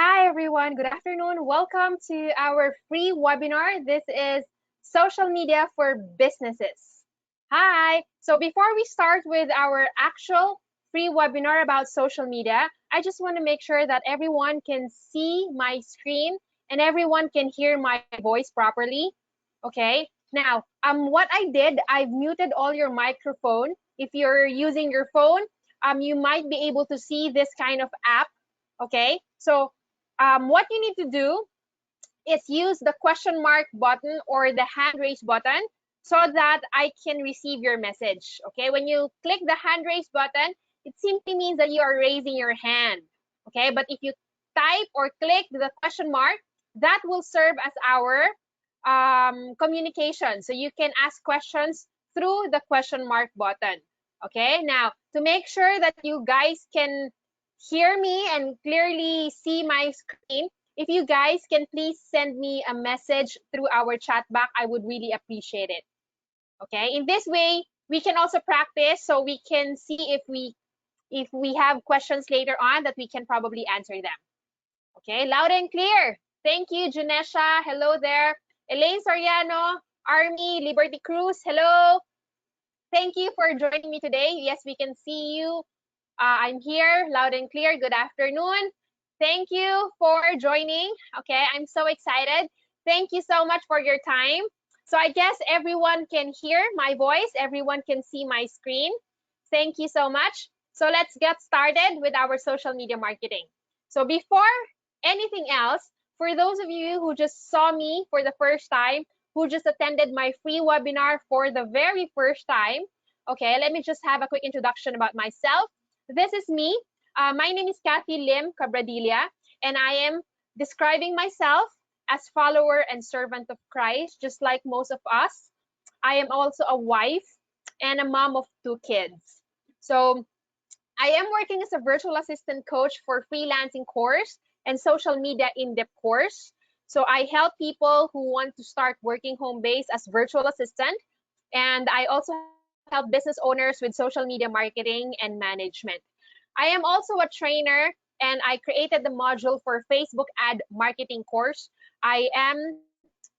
Hi everyone, good afternoon. Welcome to our free webinar. This is social media for businesses. Hi. So before we start with our actual free webinar about social media, I just want to make sure that everyone can see my screen and everyone can hear my voice properly. Okay. Now, what I did, I've muted all your microphone. If you're using your phone, you might be able to see this kind of app. Okay. So what you need to do is use the question mark button or the hand raise button so that I can receive your message. Okay, when you click the hand raise button, it simply means that you are raising your hand. Okay, but if you type or click the question mark, that will serve as our communication. So you can ask questions through the question mark button. Okay, now to make sure that you guys can hear me and clearly see my screen, if you guys can please send me a message through our chat box, I would really appreciate it. Okay, in this way, we can also practice so we can see if we have questions later on that we can probably answer them. Okay, loud and clear. Thank you, Janesha. Hello there. Elaine Soriano, Army, Liberty Cruz. Hello. Thank you for joining me today. Yes, we can see you. I'm here, loud and clear. Good afternoon. Thank you for joining. Okay, I'm so excited. Thank you so much for your time. So I guess everyone can hear my voice. Everyone can see my screen. Thank you so much. So let's get started with our social media marketing. So before anything else, for those of you who just saw me for the first time, who just attended my free webinar for the very first time, okay, let me just have a quick introduction about myself. This is me. My name is Kathy Lim Cabradilla, and I am describing myself as follower and servant of Christ, just like most of us. I am also a wife and a mom of 2 kids. So I am working as a virtual assistant coach for freelancing course and social media in-depth course. So I help people who want to start working home base as virtual assistant. And I also help business owners with social media marketing and management. I am also a trainer and I created the module for Facebook ad marketing course. I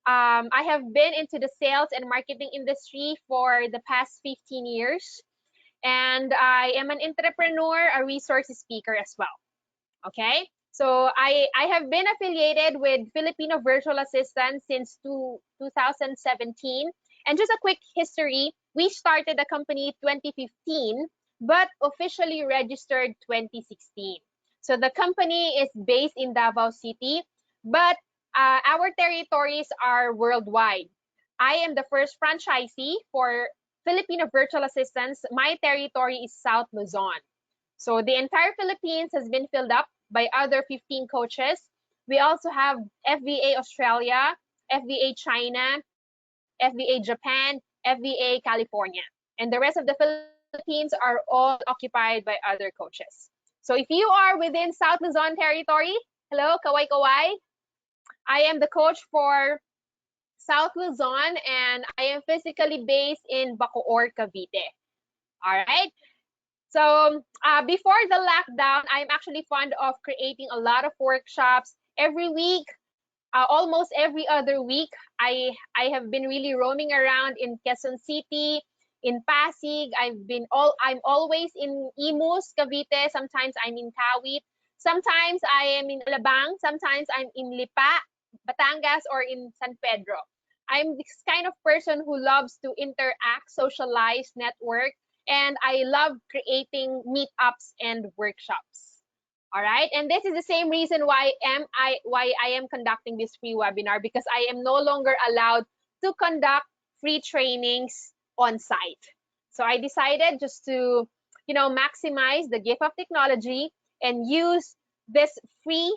have been into the sales and marketing industry for the past 15 years. And I am an entrepreneur, a resource speaker as well. Okay. So I have been affiliated with Filipino Virtual Assistants since 2017. And just a quick history, we started the company 2015, but officially registered 2016. So the company is based in Davao City, but our territories are worldwide. I am the first franchisee for Filipino Virtual Assistants. My territory is South Luzon. So the entire Philippines has been filled up by other 15 coaches. We also have FVA Australia, FVA China, FVA Japan, FVA California. And the rest of the Philippines are all occupied by other coaches. So if you are within South Luzon territory, hello, Kawai Kawai. I am the coach for South Luzon and I am physically based in Bacoor, Cavite. All right. So before the lockdown, I'm actually fond of creating a lot of workshops every week, almost every other week. I have been really roaming around in Quezon City, in Pasig. I'm always in Imus, Cavite. Sometimes I'm in Kawit. Sometimes I am in Alabang. Sometimes I'm in Lipa, Batangas, or in San Pedro. I'm this kind of person who loves to interact, socialize, network, and I love creating meetups and workshops. All right, and this is the same reason why I am conducting this free webinar, because I am no longer allowed to conduct free trainings on site. So I decided just to, maximize the gift of technology and use this free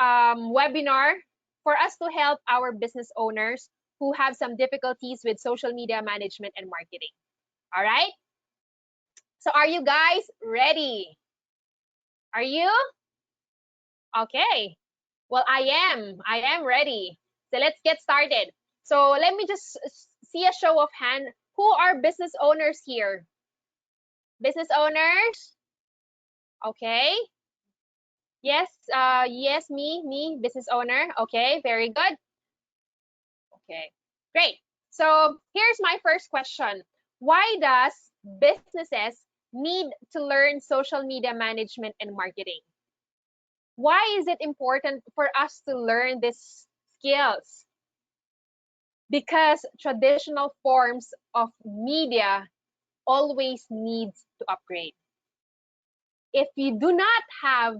webinar for us to help our business owners who have some difficulties with social media management and marketing. All right. So are you guys ready? Are you? Okay. Well, I am ready. So let's get started. So let me just see a show of hand. Who are business owners here? Business owners? Okay. Yes, yes, me, business owner. Okay, very good. Okay, great. So here's my first question. Why does businesses need to learn social media management and marketing? Why is it important for us to learn these skills? Because traditional forms of media always needs to upgrade. If you do not have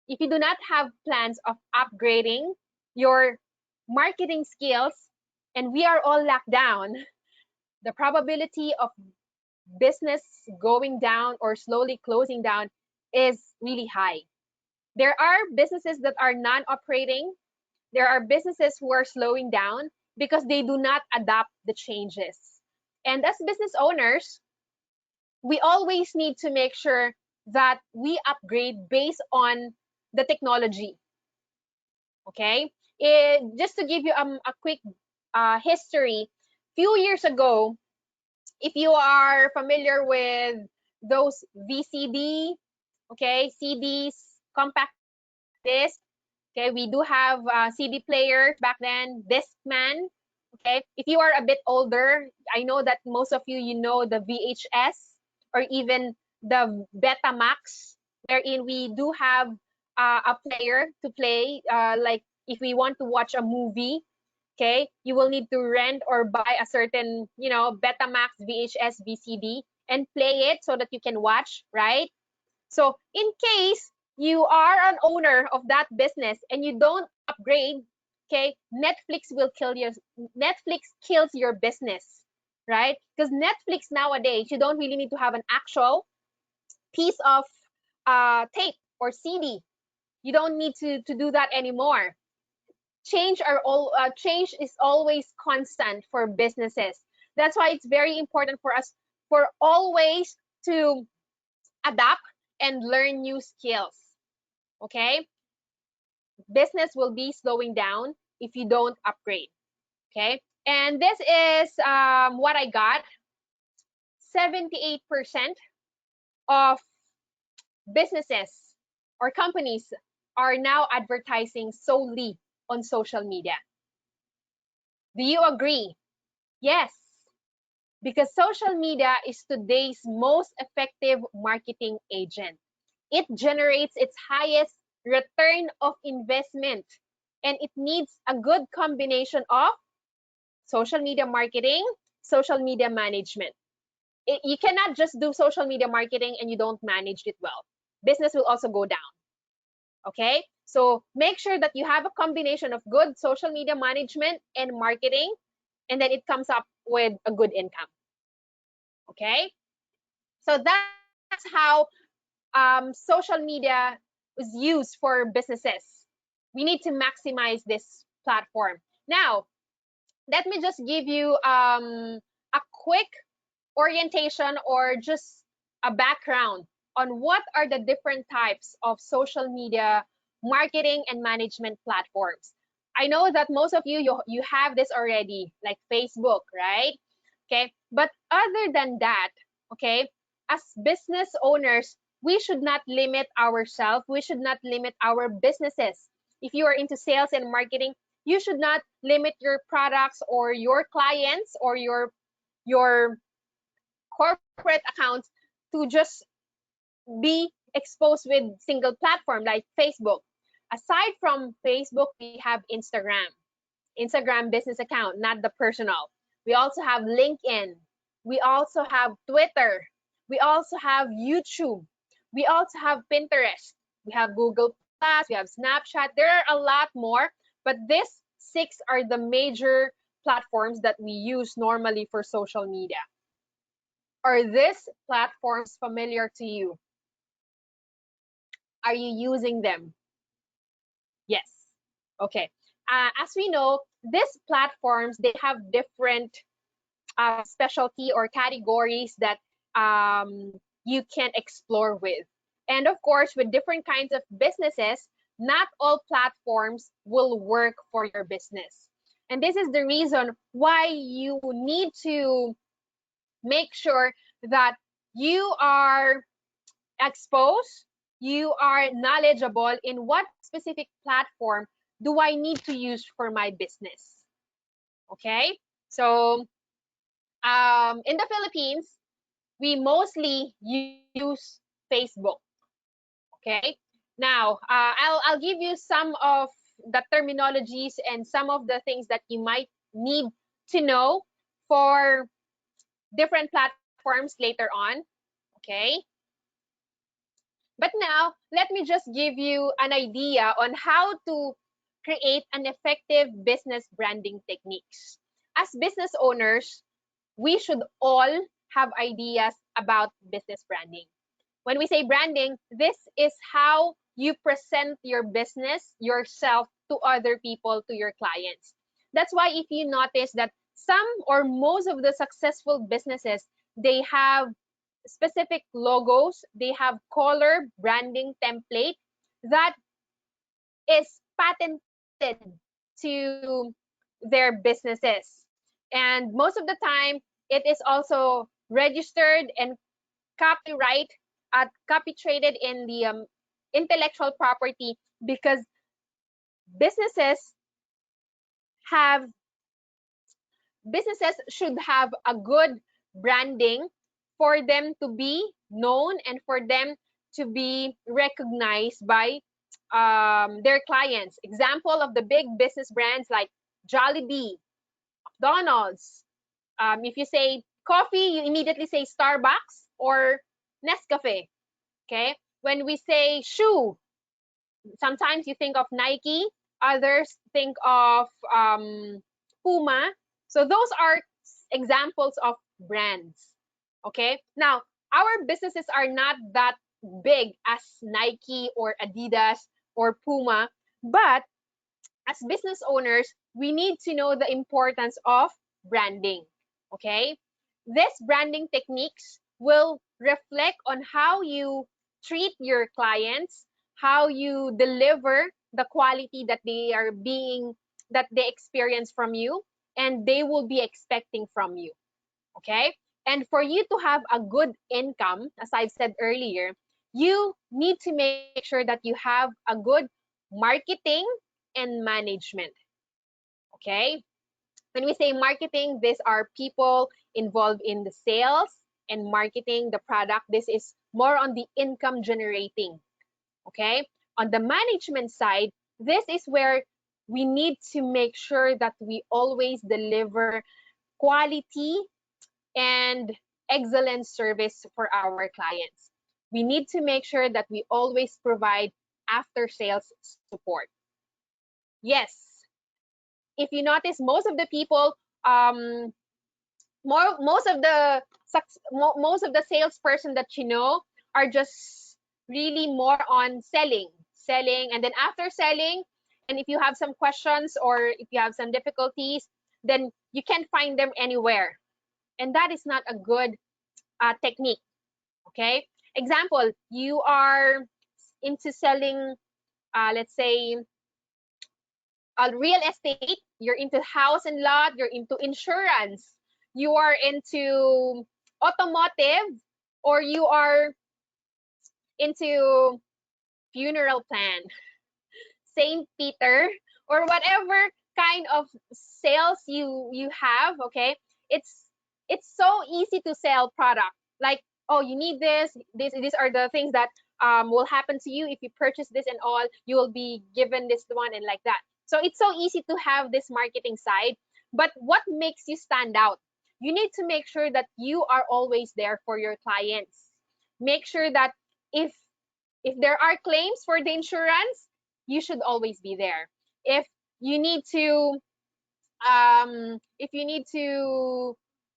if you do not have plans of upgrading your marketing skills and we are all locked down, the probability of business going down or slowly closing down is really high. There are businesses that are non-operating. There are businesses who are slowing down because they do not adapt the changes. And as business owners, we always need to make sure that we upgrade based on the technology. Okay, just to give you a quick history, few years ago, if you are familiar with those VCD, okay, CDs, compact disc, okay, we do have CD players back then, Discman. Okay, if you are a bit older, I know that most of you, you know the VHS or even the Betamax, wherein we do have a player to play. Like if we want to watch a movie, okay, you will need to rent or buy a certain, Betamax, VHS, VCD and play it so that you can watch, right? So in case you are an owner of that business and you don't upgrade, okay, Netflix kills your business, right? Because Netflix nowadays, you don't really need to have an actual piece of tape or CD. You don't need to do that anymore. Change is always constant for businesses. That's why it's very important for us for always to adapt and learn new skills. Okay, business will be slowing down if you don't upgrade. Okay, and this is what I got. 78% of businesses or companies are now advertising solely on social media. Do you agree? Yes, because social media is today's most effective marketing agent. It generates its highest return of investment, and it needs a good combination of social media marketing, social media management. You cannot just do social media marketing and you don't manage it well. Business will also go down. Okay? So make sure that you have a combination of good social media management and marketing, and then it comes up with a good income. Okay? So that's how social media is used for businesses. We need to maximize this platform. Now, let me just give you a quick orientation or just a background on what are the different types of social media marketing and management platforms. I know that most of you have this already, like Facebook, right? Okay, but other than that, okay, as business owners, we should not limit ourselves, we should not limit our businesses. If you are into sales and marketing, you should not limit your products or your clients or your corporate accounts to just be exposed with single platform like Facebook. Aside from Facebook, we have Instagram business account, not the personal. We also have LinkedIn. We also have Twitter. We also have YouTube. We also have Pinterest. We have Google Plus. We have Snapchat. There are a lot more, but these six are the major platforms that we use normally for social media. Are these platforms familiar to you? Are you using them? Yes. Okay. As we know, these platforms, they have different specialty or categories that you can explore with. And of course, with different kinds of businesses, not all platforms will work for your business. And this is the reason why you need to make sure that you are exposed you are knowledgeable in what specific platform do I need to use for my business. Okay, so in the Philippines, we mostly use Facebook. Okay, now I'll give you some of the terminologies and some of the things that you might need to know for different platforms later on. Okay, but now let me just give you an idea on how to create an effective business branding techniques. As business owners, we should all have ideas about business branding. When we say branding, this is how you present your business, yourself to other people, to your clients. That's why if you notice that some or most of the successful businesses, they have specific logos, they have color branding template that is patented to their businesses. And most of the time, it is also registered and copyright copy traded in the intellectual property, because businesses have businesses should have a good branding for them to be known and for them to be recognized by their clients. Example of the big business brands like Jollibee, McDonald's. If you say coffee, you immediately say Starbucks or Nescafe. Okay. When we say shoe, sometimes you think of Nike, others think of Puma. So those are examples of brands. Okay. Now, our businesses are not that big as Nike or Adidas or Puma, but as business owners, we need to know the importance of branding. Okay. This branding techniques will reflect on how you treat your clients, how you deliver the quality that they experience from you, and they will be expecting from you. Okay. And for you to have a good income, as I've said earlier, you need to make sure that you have a good marketing and management. Okay. When we say marketing, these are people involved in the sales and marketing the product. This is more on the income generating. Okay. On the management side, this is where we need to make sure that we always deliver quality and excellent service for our clients. We need to make sure that we always provide after sales support. Yes, if you notice, most of the people, most of the most of the salesperson that you know are just really more on selling, and then after selling, and if you have some questions or if you have some difficulties, then you can't find them anywhere, and that is not a good technique. Okay, example, you are into selling, let's say, real estate, you're into house and lot, you're into insurance, you are into automotive, or you are into funeral plan, Saint Peter, or whatever kind of sales you have. Okay, it's it's so easy to sell product, like, oh, you need this, these are the things that will happen to you if you purchase this, and all, you will be given this one, and like that. So it's so easy to have this marketing side, but what makes you stand out? You need to make sure that you are always there for your clients. Make sure that if there are claims for the insurance, you should always be there. If you need to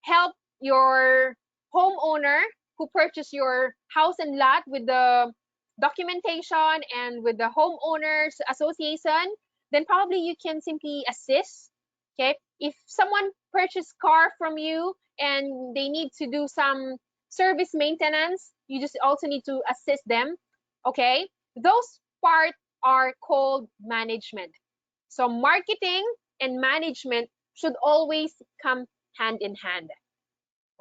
help your homeowner who purchased your house and lot with the documentation and with the homeowners association, then probably you can simply assist. Okay, if someone purchased car from you and they need to do some service maintenance, you just also need to assist them. Okay, those part are called management. So marketing and management should always come hand in hand.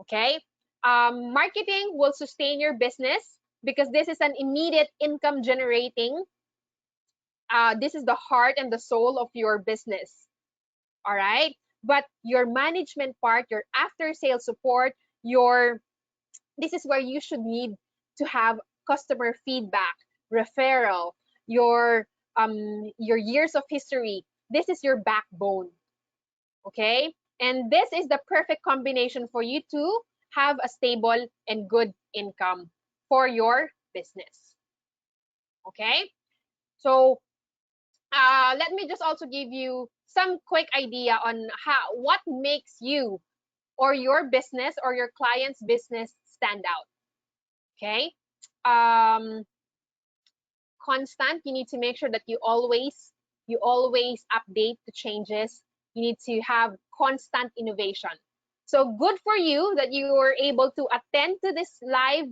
Okay, marketing will sustain your business, because this is an immediate income generating. This is the heart and the soul of your business. All right. But your management part, your after sales support, your this is where you should need to have customer feedback, referral, your years of history. This is your backbone. Okay? And this is the perfect combination for you to have a stable and good income for your business. Okay? So let me just also give you some quick idea on what makes you or your business or your client's business stand out. Okay? Um, Constant. You need to make sure that you always update the changes. You need to have constant innovation. So good for you that you were able to attend to this live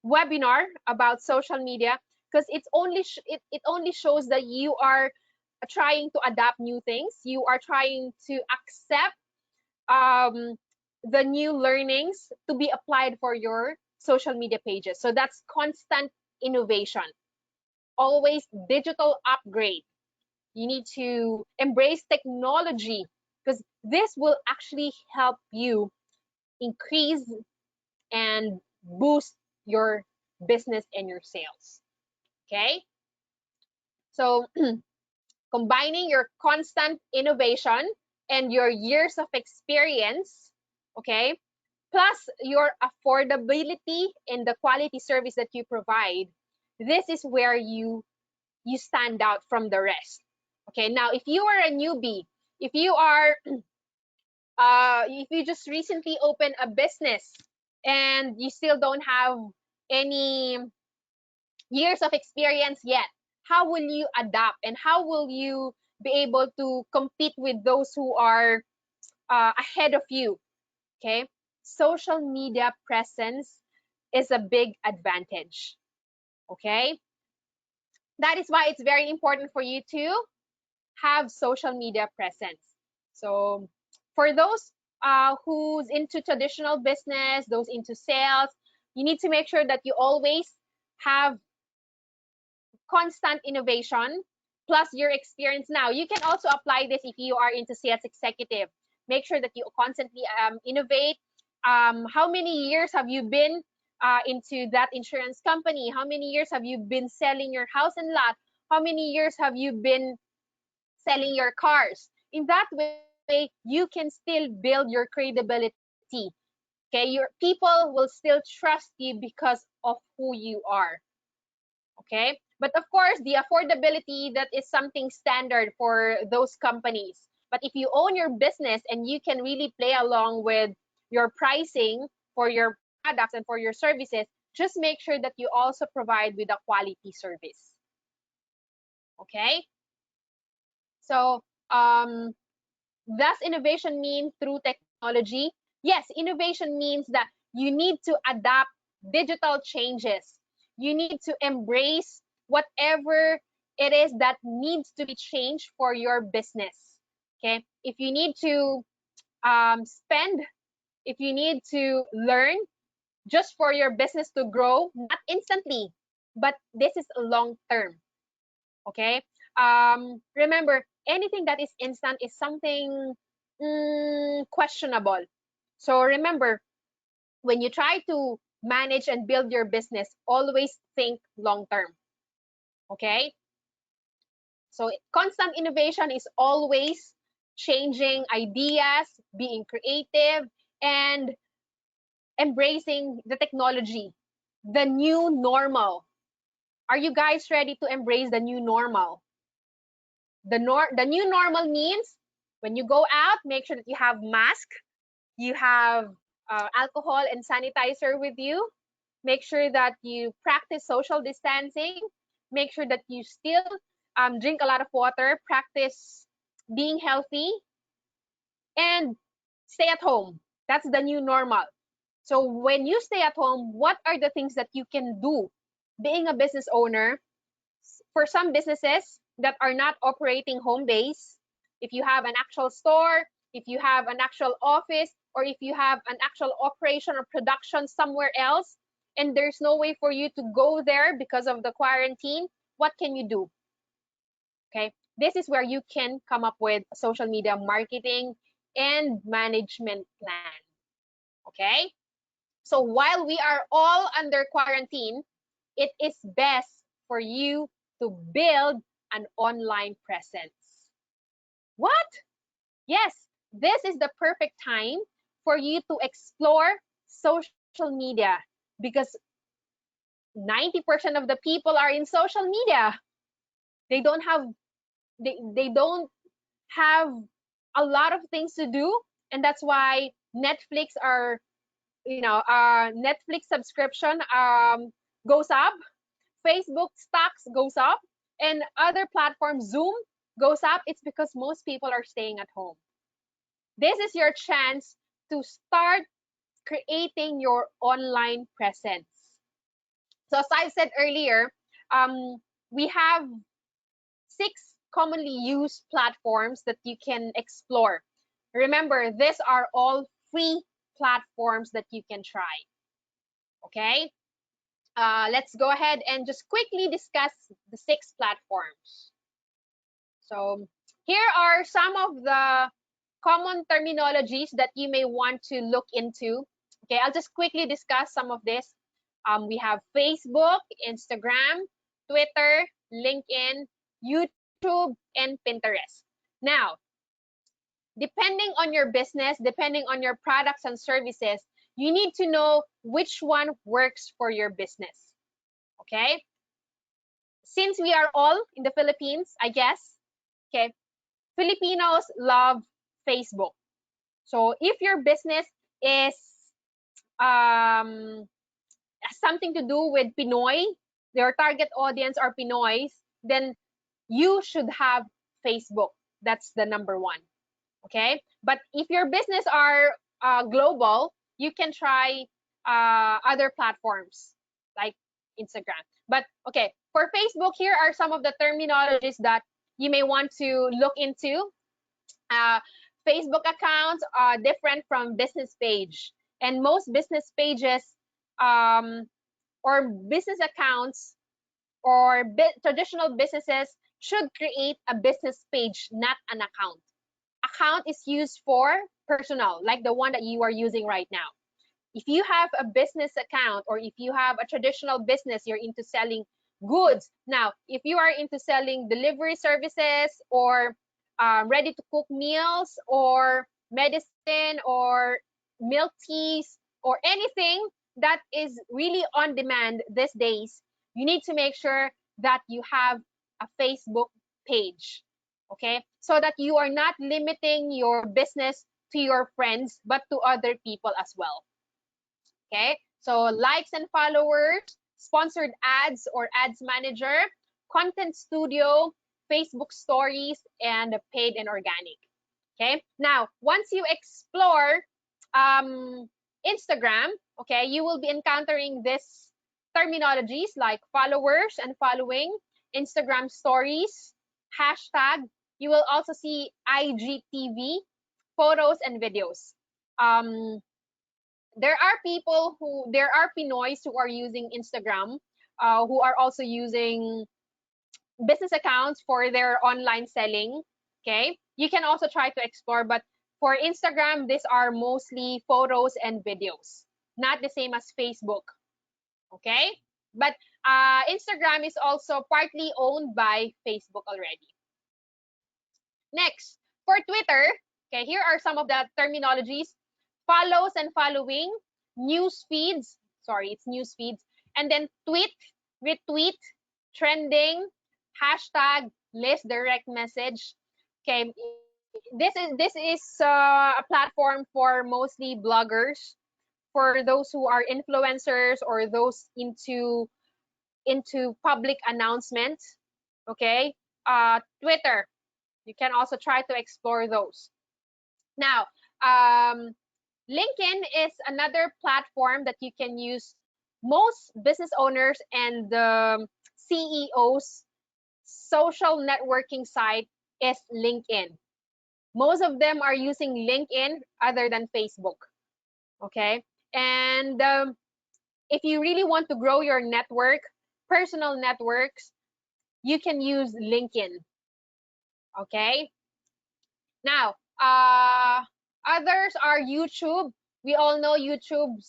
webinar about social media, because it only shows that you are trying to adapt new things. You are trying to accept um, the new learnings to be applied for your social media pages. So that's constant innovation, always digital upgrade. You need to embrace technology, because this will actually help you increase and boost your business and your sales. Okay. So combining your constant innovation and your years of experience, okay, plus your affordability and the quality service that you provide, this is where you stand out from the rest. Okay, now if you are a newbie, if you are if you just recently opened a business and you still don't have any years of experience yet, how will you adapt and how will you be able to compete with those who are ahead of you? Okay, social media presence is a big advantage. Okay, that is why it's very important for you to have social media presence. So for those who's into traditional business, those into sales, you need to make sure that you always have constant innovation plus your experience now. You can also apply this if you are into sales executive. Make sure that you constantly innovate. How many years have you been into that insurance company? How many years have you been selling your house and lot? How many years have you been selling your cars? In that way, you can still build your credibility. Okay, your people will still trust you because of who you are. Okay, but of course, the affordability, that is something standard for those companies. But if you own your business and you can really play along with your pricing for your products and for your services, just make sure that you also provide with a quality service. Okay, so does innovation mean through technology? Yes, innovation means that you need to adapt digital changes. You need to embrace whatever it is that needs to be changed for your business. Okay, if you need to spend, if you need to learn just for your business to grow, not instantly, but this is long term. Okay, remember, anything that is instant is something questionable. So remember, when you try to manage and build your business, always think long term. Okay, so constant innovation is always changing ideas, being creative, and embracing the technology, the new normal. Are you guys ready to embrace the new normal? The new normal means when you go out, make sure that you have mask, you have alcohol and sanitizer with you. Make sure that you practice social distancing. Make sure that you still drink a lot of water, practice being healthy, and stay at home. That's the new normal. So when you stay at home, what are the things that you can do? Being a business owner, for some businesses that are not operating home base, if you have an actual store, if you have an actual office, or if you have an actual operation or production somewhere else, and there's no way for you to go there because of the quarantine, what can you do? Okay, this is where you can come up with a social media marketing and management plan. Okay, so while we are all under quarantine, it is best for you to build an online presence. What? Yes, this is the perfect time for you to explore social media because 90% of the people are in social media. They don't have they don't have a lot of things to do, and that's why Netflix are Netflix subscription goes up, Facebook stocks goes up, and other platforms, Zoom, goes up. It's because most people are staying at home. This is your chance to start creating your online presence. So as I said earlier, we have 6 commonly used platforms that you can explore. Remember, these are all free platforms that you can try. Okay, let's go ahead and just quickly discuss the 6 platforms. So here are some of the common terminologies that you may want to look into. Okay, I'll just quickly discuss some of this. We have Facebook, Instagram, Twitter, LinkedIn, YouTube, and Pinterest. Now, depending on your business, depending on your products and services, you need to know which one works for your business. Okay? Since we are all in the Philippines, I guess, okay, Filipinos love Facebook. So if your business is has something to do with Pinoy, your target audience are Pinoys, then you should have Facebook. That's the number one. Okay, but if your business are global, you can try other platforms like Instagram. But okay, for Facebook, here are some of the terminologies that you may want to look into. uh, Facebook accounts are different from business page, and most business pages um, or business accounts or traditional businesses should create a business page, not an account. Account is used for personal, like the one that you are using right now. If you have a business account, or if you have a traditional business, you're into selling goods. Now, if you are into selling delivery services, or ready to cook meals, or medicine, or milk teas, or anything that is really on demand these days, you need to make sure that you have a Facebook page. Okay, so that you are not limiting your business to your friends, but to other people as well. Okay, so likes and followers, sponsored ads or ads manager, content studio, Facebook stories, and paid and organic. Okay, now once you explore Instagram, okay, you will be encountering this terminologies like followers and following, Instagram stories, hashtag. You will also see IGTV, photos and videos. Um, there are Pinoys who are using Instagram, who are also using business accounts for their online selling. Okay, you can also try to explore, but for Instagram, these are mostly photos and videos, not the same as Facebook. Okay, but Instagram is also partly owned by Facebook already. Next, for Twitter, okay, here are some of the terminologies: follows and following, news feeds, sorry, it's news feeds, and then tweet, retweet, trending, hashtag, list, direct message. Okay, this is a platform for mostly bloggers, for those who are influencers, or those into public announcements. Okay, Twitter, you can also try to explore those. Now, LinkedIn is another platform that you can use. Most business owners and CEOs social networking site is LinkedIn. Most of them are using LinkedIn other than Facebook. Okay, and if you really want to grow your network, personal networks, you can use LinkedIn. Okay. Now, others are YouTube. We all know YouTube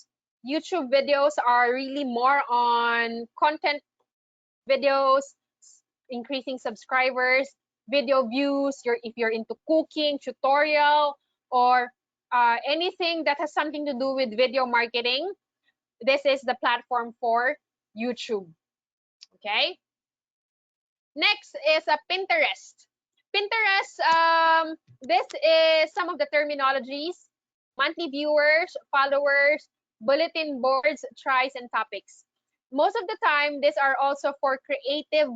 videos are really more on content videos, increasing subscribers, video views. If you're into cooking, tutorial, or anything that has something to do with video marketing, this is the platform for YouTube. Okay. Next is a Pinterest. Pinterest, this is some of the terminologies: monthly viewers, followers, bulletin boards, tries, and topics. Most of the time, these are also for creative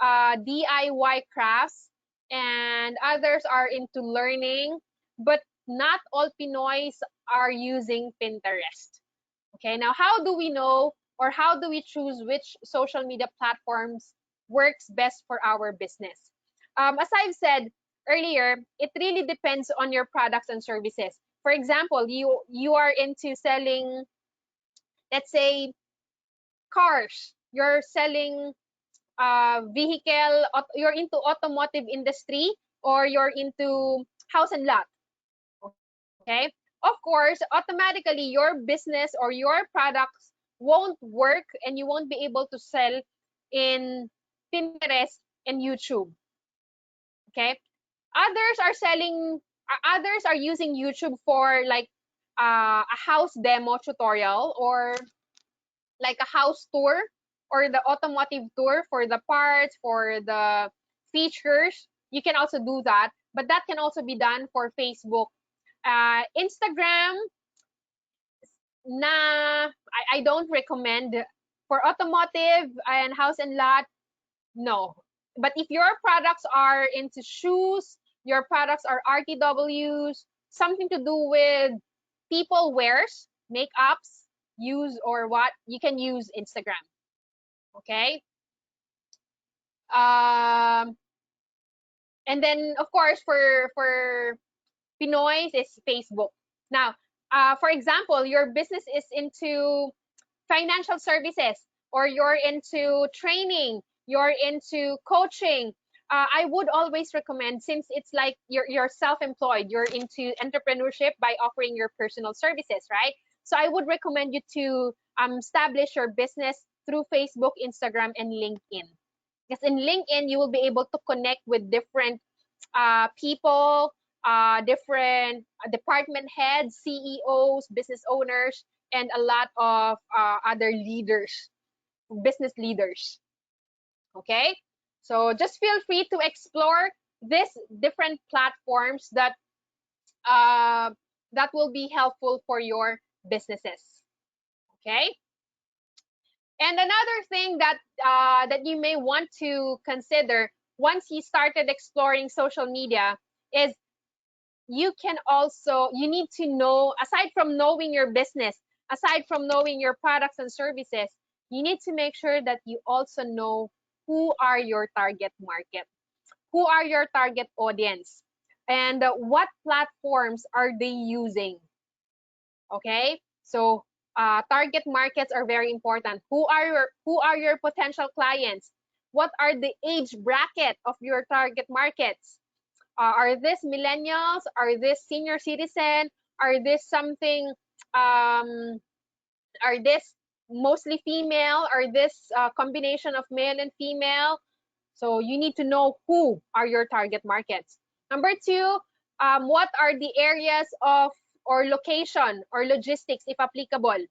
DIY crafts, and others are into learning, but not all Pinoys are using Pinterest. Okay, now how do we know, or how do we choose which social media platforms works best for our business? As I've said earlier, it really depends on your products and services. For example, you are into selling, let's say, cars. You're selling vehicle, you're into automotive industry, or you're into house and lot. Okay, of course, automatically your business or your products won't work, and you won't be able to sell in Pinterest and YouTube. Okay, others are using YouTube for like a house demo tutorial, or like a house tour, or the automotive tour for the parts, for the features. You can also do that, but that can also be done for Facebook. Instagram, I don't recommend for automotive and house and lot. No, but if your products are into shoes, your products are RTWs, something to do with people wears, makeups, use or what, you can use Instagram. Okay. And then of course for Pinoys is Facebook. Now, for example, your business is into financial services, or you're into training, you're into coaching. I would always recommend, since it's like you're self-employed, you're into entrepreneurship by offering your personal services, right? So I would recommend you to establish your business through Facebook, Instagram, and LinkedIn. Because in LinkedIn, you will be able to connect with different people, different department heads, CEOs, business owners, and a lot of other leaders, business leaders. Okay, so just feel free to explore these different platforms that will be helpful for your businesses. Okay, and another thing that you may want to consider once you started exploring social media is you need to know, aside from knowing your business, aside from knowing your products and services, you need to make sure that you also know who are your target market, who are your target audience, and what platforms are they using. Okay, so target markets are very important. Who are your potential clients? What are the age bracket of your target markets? Are this millennials? Are this senior citizen? Are this something? Are this mostly female? Are this combination of male and female? So you need to know who are your target markets. Number two, what are the areas of or location or logistics, if applicable?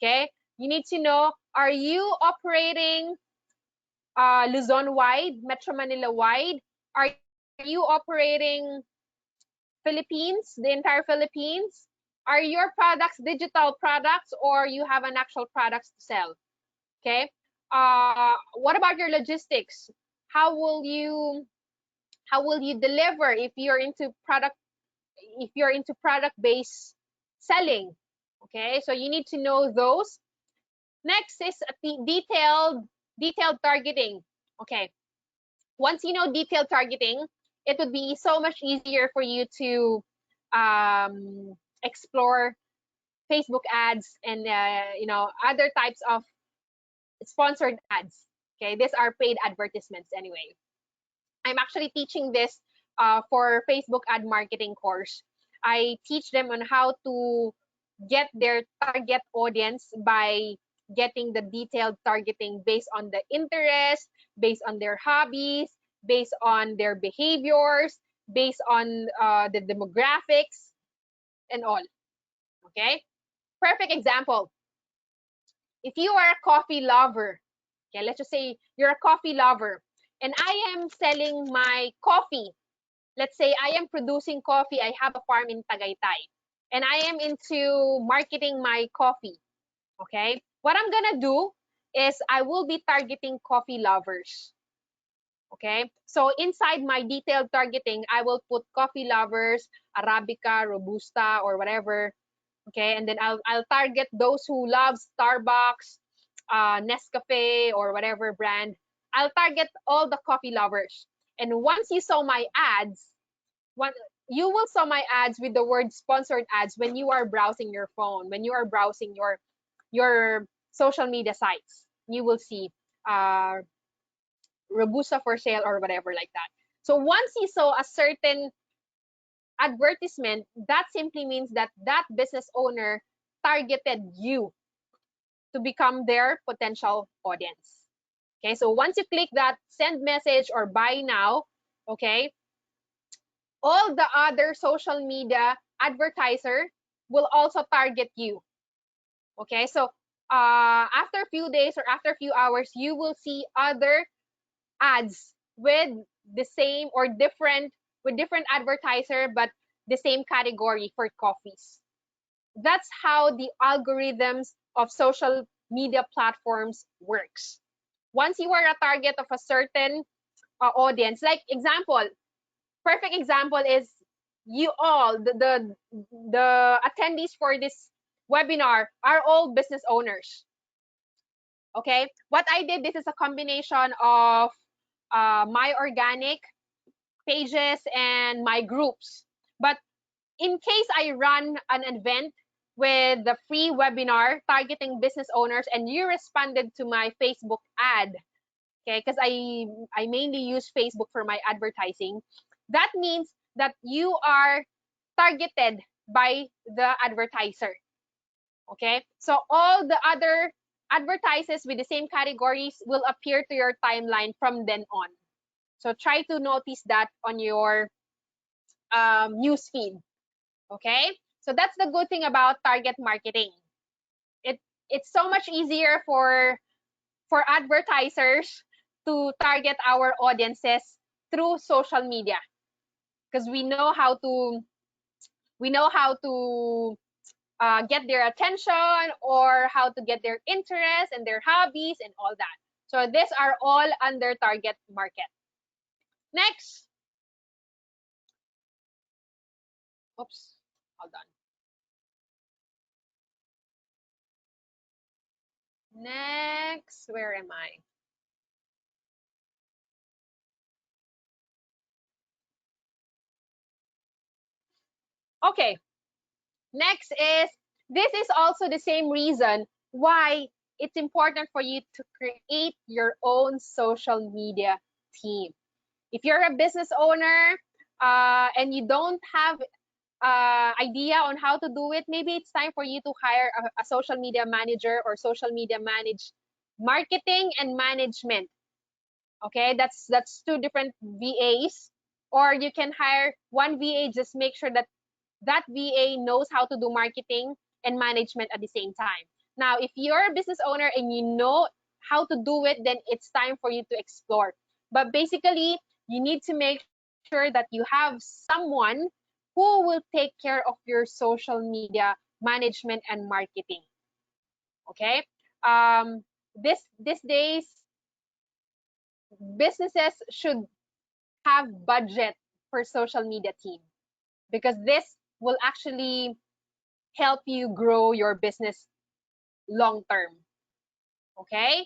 Okay, you need to know, are you operating Luzon wide, Metro Manila wide? Are you operating Philippines, the entire Philippines? Are your products digital products, or you have an actual products to sell? Okay. What about your logistics? How will you deliver if you're into product based selling? Okay, so you need to know those. Next is detailed targeting. Okay, once you know detailed targeting, it would be so much easier for you to explore Facebook ads, and other types of sponsored ads. Okay, these are paid advertisements anyway. I'm actually teaching this for Facebook ad marketing course. I teach them on how to get their target audience by getting the detailed targeting based on the interest, based on their hobbies, based on their behaviors, based on the demographics and all. Okay, perfect example. If you are a coffee lover, okay, let's just say you're a coffee lover, and I am selling my coffee. Let's say I am producing coffee. I have a farm in Tagaytay, and I am into marketing my coffee. Okay, what I'm gonna do is I will be targeting coffee lovers. Okay, so inside my detailed targeting, I will put coffee lovers, Arabica, Robusta, or whatever. Okay, and then I'll target those who love Starbucks, Nescafe, or whatever brand. I'll target all the coffee lovers. And once you saw my ads, one you will saw my ads with the word sponsored ads when you are browsing your phone, when you are browsing your social media sites. You will see uh, Robusta for sale or whatever like that. So once you saw a certain advertisement, that simply means that that business owner targeted you to become their potential audience. Okay, so once you click that send message or buy now, okay, all the other social media advertiser will also target you. Okay, so after a few days or after a few hours, you will see other ads with the same or different with different advertiser but the same category for coffees. That's how the algorithms of social media platforms works. Once you are a target of a certain audience, like example, perfect example is you all the attendees for this webinar are all business owners. Okay, what I did, this is a combination of my organic pages and my groups. But in case I run an event with the free webinar targeting business owners and you responded to my Facebook ad, okay, because I mainly use Facebook for my advertising, that means that you are targeted by the advertiser. Okay, so all the other advertisers with the same categories will appear to your timeline from then on. So try to notice that on your news feed. Okay, so that's the good thing about target marketing. It's so much easier for advertisers to target our audiences through social media because we know how to get their attention or how to get their interest and their hobbies and all that. So these are all under target market. Next, oops, hold on. Next, where am I? Okay, next is, this is also the same reason why it's important for you to create your own social media team. If you're a business owner and you don't have idea on how to do it, maybe it's time for you to hire a social media manager or social media marketing and management. Okay, that's two different VAs. Or you can hire one VA, just make sure that that VA knows how to do marketing and management at the same time. Now, if you're a business owner and you know how to do it, then it's time for you to explore. But basically, you need to make sure that you have someone who will take care of your social media management and marketing. Okay. These days, businesses should have budget for social media team because this will actually help you grow your business long term. Okay,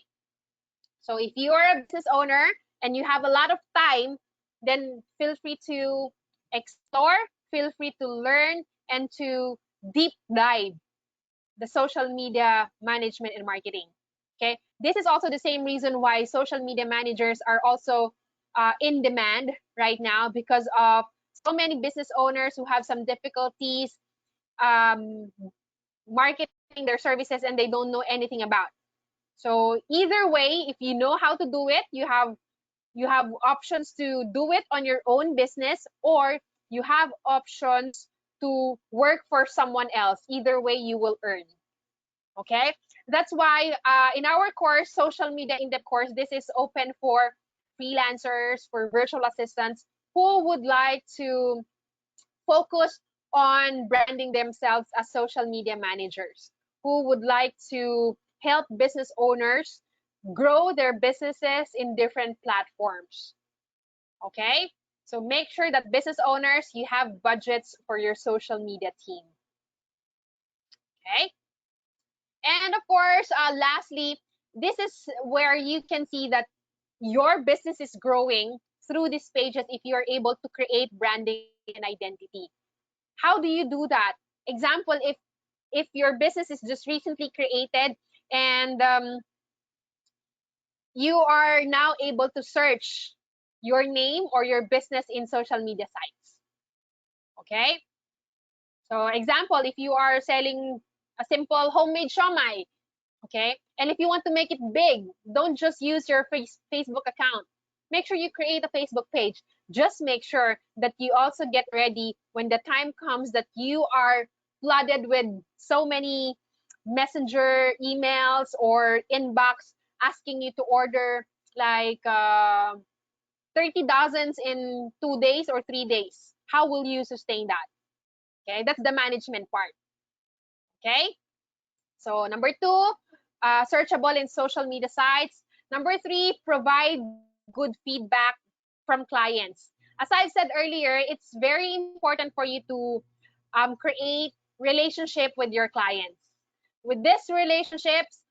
so if you are a business owner and you have a lot of time, then feel free to explore, feel free to learn and to deep dive the social media management and marketing. Okay, this is also the same reason why social media managers are also in demand right now, because of so many business owners who have some difficulties um, marketing their services and they don't know anything about. So either way, if you know how to do it, you have options to do it on your own business, or you have options to work for someone else. Either way, you will earn. Okay, that's why in our course, social media in-depth course, this is open for freelancers, for virtual assistants who would like to focus on branding themselves as social media managers, who would like to help business owners grow their businesses in different platforms. Okay, so make sure that business owners, you have budgets for your social media team. Okay, and of course, lastly, this is where you can see that your business is growing through these pages if you are able to create branding and identity. How do you do that? Example, if your business is just recently created, and you are now able to search your name or your business in social media sites. Okay, so example, if you are selling a simple homemade shawmai, okay, and if you want to make it big, don't just use your Facebook account. Make sure you create a Facebook page. Just make sure that you also get ready when the time comes that you are flooded with so many messenger emails or inbox asking you to order like 30 dozens in 2 days or 3 days. How will you sustain that? Okay, that's the management part. Okay, so number two, searchable in social media sites. Number three, provide good feedback from clients. As I've said earlier, it's very important for you to create relationship with your clients. With these relationships,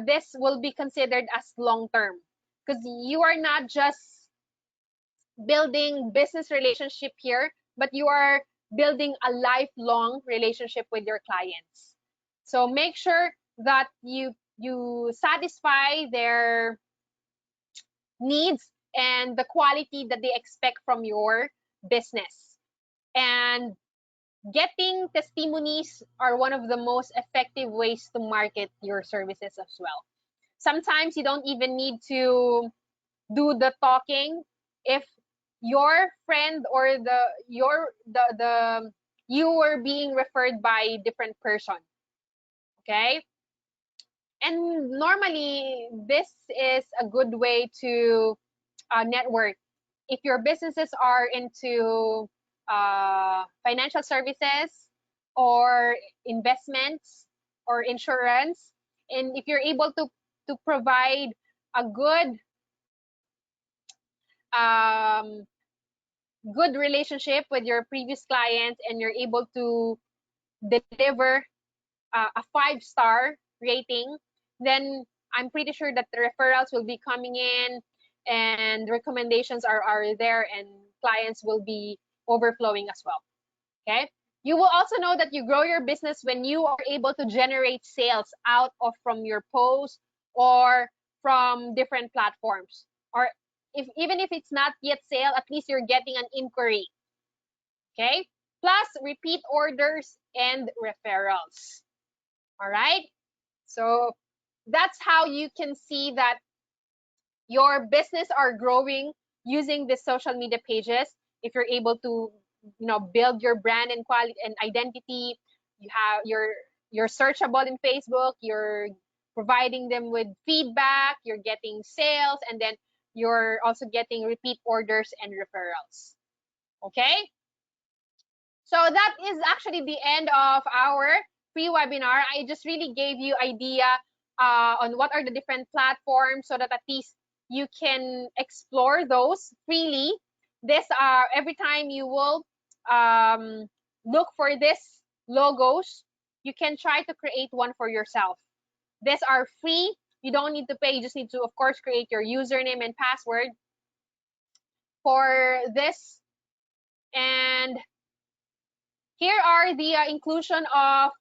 this will be considered as long term, because you are not just building business relationship here, but you are building a lifelong relationship with your clients. So make sure that you satisfy their needs and the quality that they expect from your business. And getting testimonies are one of the most effective ways to market your services as well. Sometimes you don't even need to do the talking if your friend or the you were being referred by different person. Okay, and normally this is a good way to network. If your businesses are into financial services or investments or insurance, and if you're able to provide a um, good relationship with your previous clients, and you're able to deliver a 5-star rating, then I'm pretty sure that the referrals will be coming in and recommendations are there, and clients will be overflowing as well. Okay, you will also know that you grow your business when you are able to generate sales out of from your posts or from different platforms, or if even if it's not yet sale, at least you're getting an inquiry. Okay, plus repeat orders and referrals. All right, so that's how you can see that your business are growing using the social media pages. If you're able to build your brand and quality and identity, you have you're searchable in Facebook, you're providing them with feedback, you're getting sales, and then you're also getting repeat orders and referrals. Okay, so that is actually the end of our free webinar. I just really gave you idea on what are the different platforms, so that at least you can explore those freely. This every time you will look for this logos, you can try to create one for yourself. These are free. You don't need to pay. You just need to, of course, create your username and password for this. And here are the inclusion of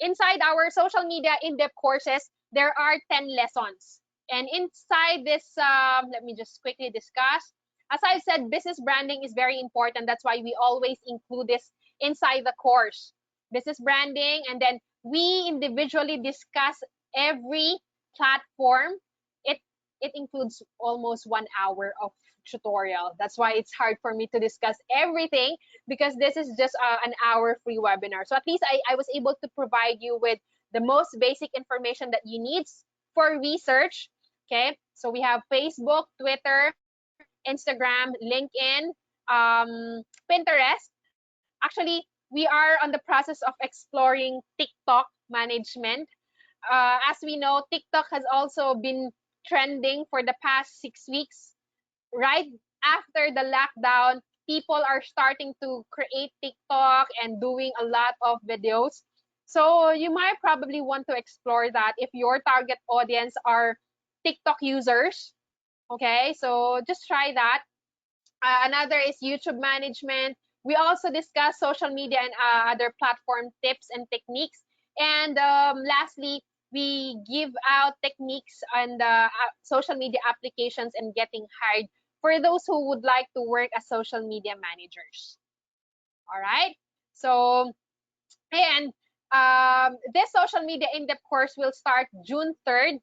inside our social media in-depth courses, there are 10 lessons. And inside this, let me just quickly discuss. As I said, business branding is very important. That's why we always include this inside the course. Business branding, and then we individually discuss every platform. It it includes almost 1 hour of tutorial. That's why it's hard for me to discuss everything, because this is just an hour free webinar. So at least I was able to provide you with the most basic information that you need for research. Okay, so we have Facebook, Twitter, Instagram, LinkedIn, Pinterest. Actually, we are on the process of exploring TikTok management. As we know, TikTok has also been trending for the past 6 weeks. Right after the lockdown, people are starting to create TikTok and doing a lot of videos. So you might probably want to explore that if your target audience are TikTok users. Okay, so just try that. Another is YouTube management. We also discuss social media and other platform tips and techniques. And lastly, we give out techniques on the social media applications and getting hired for those who would like to work as social media managers. All right. So, and this social media in-depth course will start June 3rd.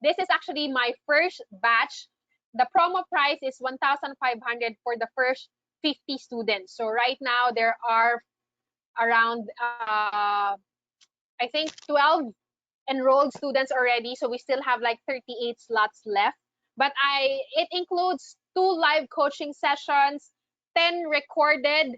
This is actually my first batch. The promo price is 1,500 for the first 50 students. So right now there are around I think 12 enrolled students already. So we still have like 38 slots left. But it includes 2 live coaching sessions, 10 recorded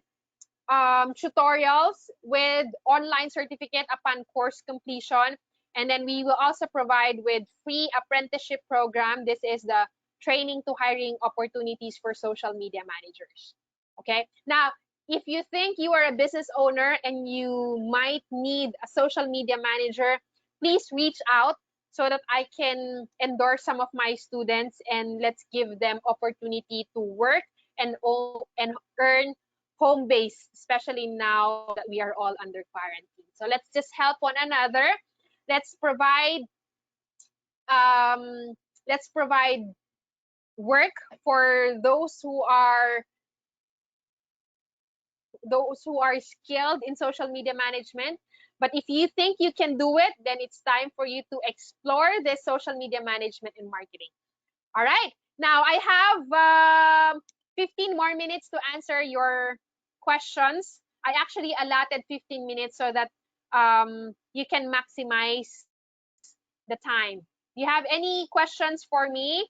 tutorials with online certificate upon course completion. And then we will also provide with free apprenticeship program. This is the training to hiring opportunities for social media managers. Okay. Now, if you think you are a business owner and you might need a social media manager, please reach out so that I can endorse some of my students and let's give them opportunity to work and earn home base, especially now that we are all under quarantine. So let's just help one another. Let's provide um, let's provide work for those who are skilled in social media management. But if you think you can do it, then it's time for you to explore this social media management and marketing. All right. Now I have 15 more minutes to answer your questions. I actually allotted 15 minutes so that you can maximize the time. Do you have any questions for me?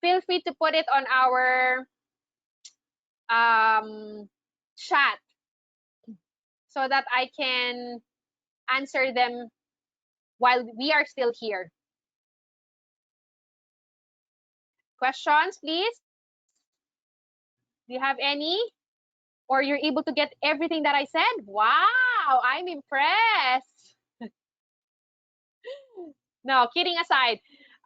Feel free to put it on our chat so that I can answer them while we are still here. Questions, please? Do you have any? Or you're able to get everything that I said? Wow, I'm impressed. No, kidding aside,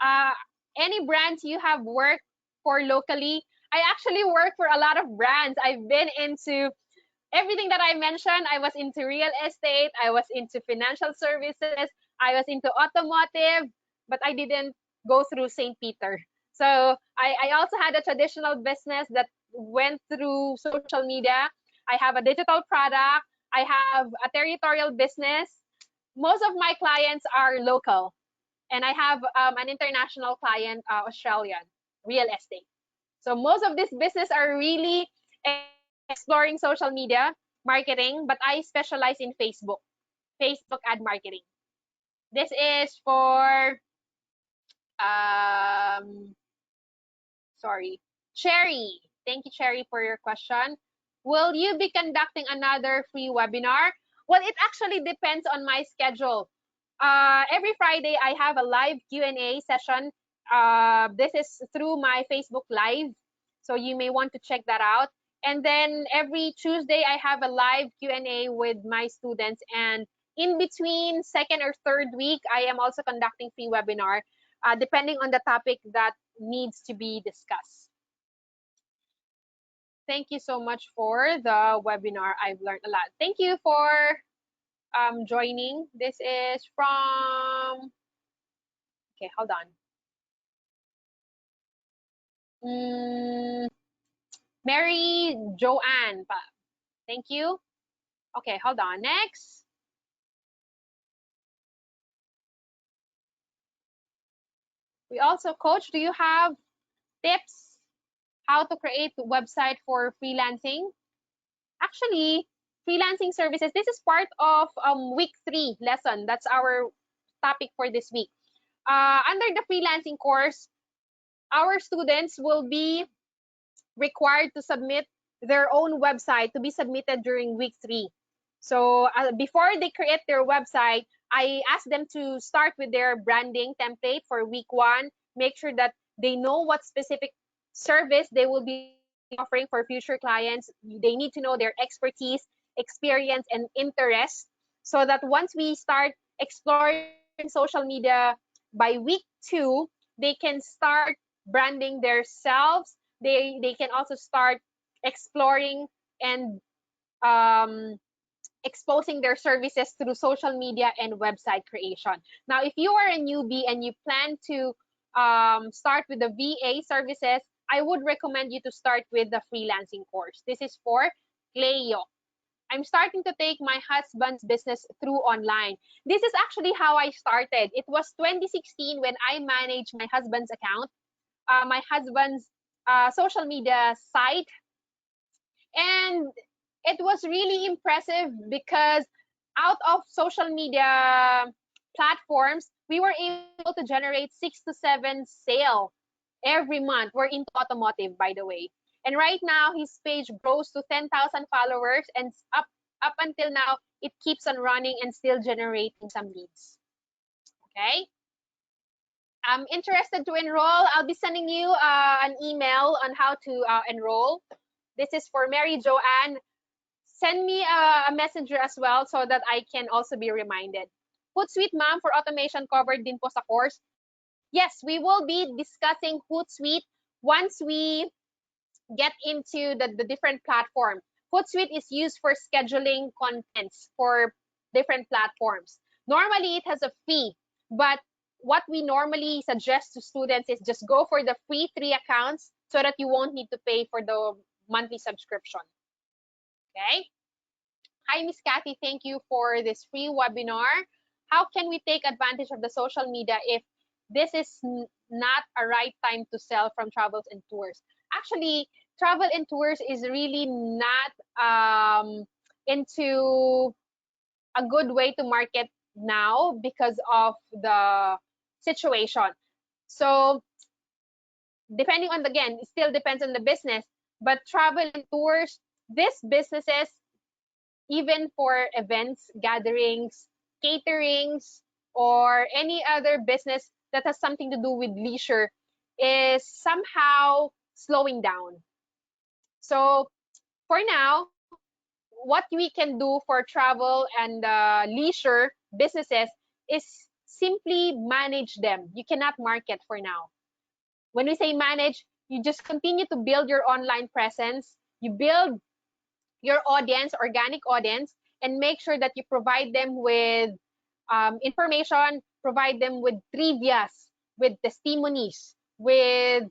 uh, any brands you have worked for locally? I actually work for a lot of brands. I've been into everything that I mentioned. I was into real estate, I was into financial services, I was into automotive, but I didn't go through St. Peter. So I also had a traditional business that went through social media. I have a digital product. I have a territorial business. Most of my clients are local, and I have an international client, Australian real estate. So most of these business are really exploring social media marketing, but I specialize in Facebook ad marketing. This is for um, sorry, Cherry. Thank you, Cherry, for your question. Will you be conducting another free webinar? Well, it actually depends on my schedule. Every Friday, I have a live Q&A session. This is through my Facebook Live, so you may want to check that out. And then every Tuesday, I have a live Q&A with my students. And in between second or third week, I am also conducting free webinar, depending on the topic that needs to be discussed. Thank you so much for the webinar. I've learned a lot. Thank you for joining. This is from, okay, hold on. Mm, Mary Joanne. Thank you. Okay, hold on. Next. We also, coach, do you have tips how to create website for freelancing? Actually, freelancing services, this is part of week 3 lesson. That's our topic for this week. Under the freelancing course, our students will be required to submit their own website to be submitted during week 3. So before they create their website, I ask them to start with their branding template for week 1. Make sure that they know what specific service they will be offering for future clients. They need to know their expertise, experience, and interest so that once we start exploring social media by week 2, they can start branding themselves. They can also start exploring and um, exposing their services through social media and website creation. Now, if you are a newbie and you plan to start with the VA services, I would recommend you to start with the freelancing course. This is for Cleo. I'm starting to take my husband's business through online. This is actually how I started. It was 2016 when I managed my husband's account, my husband's social media site, and it was really impressive because out of social media platforms, we were able to generate 6 to 7 sale every month. We're into automotive, by the way. And right now, his page grows to 10,000 followers, and up until now, it keeps on running and still generating some leads. Okay. I'm interested to enroll. I'll be sending you an email on how to enroll. This is for Mary Joanne. Send me a messenger as well so that I can also be reminded. Hootsuite, ma'am, for automation covered din po sa course. Yes, we will be discussing Hootsuite once we get into the different platform. Hootsuite is used for scheduling contents for different platforms. Normally, it has a fee, but what we normally suggest to students is just go for the free 3 accounts so that you won't need to pay for the monthly subscription. Okay? Hi, Miss Kathy. Thank you for this free webinar. How can we take advantage of the social media if this is not a right time to sell from travels and tours? Actually, travel and tours is really not into a good way to market now because of the situation. So depending on, again, it still depends on the business, but travel and tours, these businesses, even for events, gatherings, caterings, or any other business that has something to do with leisure, is somehow slowing down. So for now, what we can do for travel and leisure businesses is simply manage them. You cannot market for now. When we say manage, you just continue to build your online presence. You build your audience, organic audience, and make sure that you provide them with information, provide them with trivias, with testimonies, with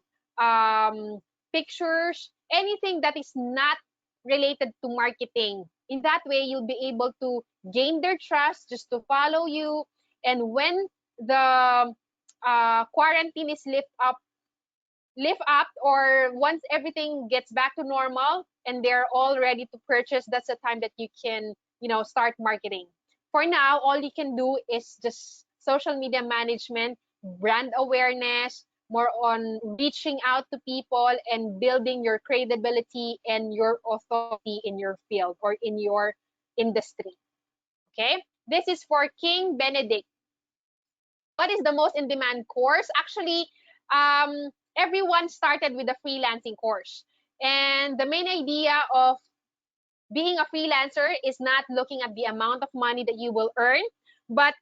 pictures, anything that is not related to marketing. In that way, you'll be able to gain their trust just to follow you. And when the quarantine is lift up, or once everything gets back to normal and they're all ready to purchase, that's the time that you can start marketing. For now, all you can do is just social media management, brand awareness, more on reaching out to people and building your credibility and your authority in your field or in your industry. Okay, this is for King Benedict. What is the most in demand course? Actually, everyone started with a freelancing course. And the main idea of being a freelancer is not looking at the amount of money that you will earn, but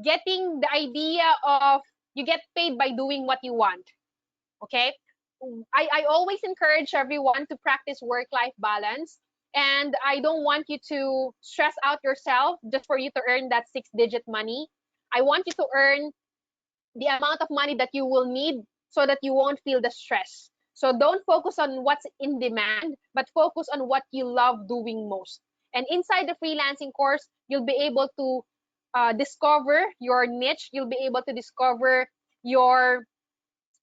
getting the idea of you get paid by doing what you want. Okay? I always encourage everyone to practice work-life balance. And I don't want you to stress out yourself just for you to earn that 6-digit money. I want you to earn the amount of money that you will need so that you won't feel the stress. So don't focus on what's in demand, but focus on what you love doing most. And inside the freelancing course, you'll be able to discover your niche. You'll be able to discover your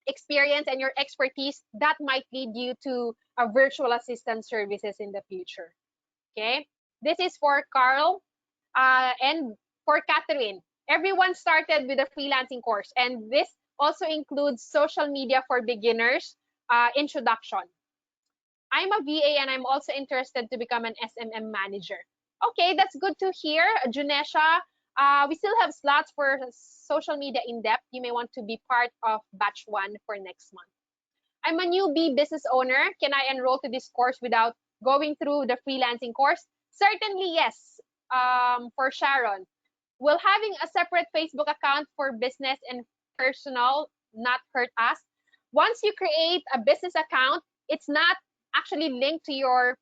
experience and your expertise that might lead you to a virtual assistant services in the future. Okay. This is for Carl and for Catherine. Everyone started with a freelancing course, and this also includes social media for beginners introduction. I'm a VA and I'm also interested to become an SMM manager. Okay, that's good to hear, Junesha. We still have slots for social media in depth. You may want to be part of batch 1 for next month. I'm a newbie business owner. Can I enroll to this course without going through the freelancing course? Certainly, yes. For Sharon, will having a separate Facebook account for business and personal not hurt us? Once you create a business account, it's not actually linked to your,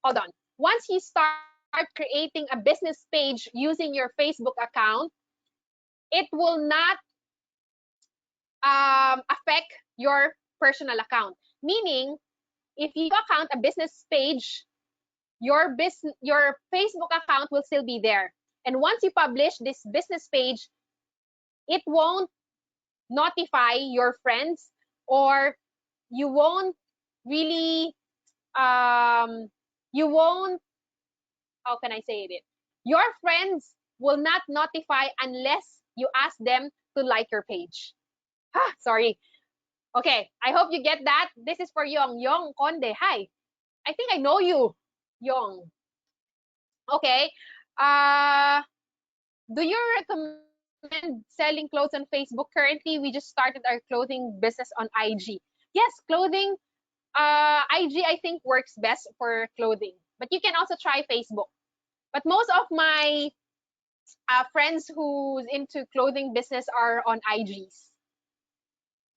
hold on. Once you start creating a business page using your Facebook account, it will not affect your personal account. Meaning, if you account a business page, your Facebook account will still be there. And once you publish this business page, it won't notify your friends, or you won't really you won't, how can I say it? Your friends will not notify unless you ask them to like your page. Sorry. Okay, I hope you get that. This is for Yong. Yong Conde. Hi. I think I know you, Yong. Okay. Uh, do you recommend selling clothes on Facebook? Currently, we just started our clothing business on IG. Yes, clothing. IG I think works best for clothing, but you can also try Facebook. But most of my friends who's into clothing business are on IGs.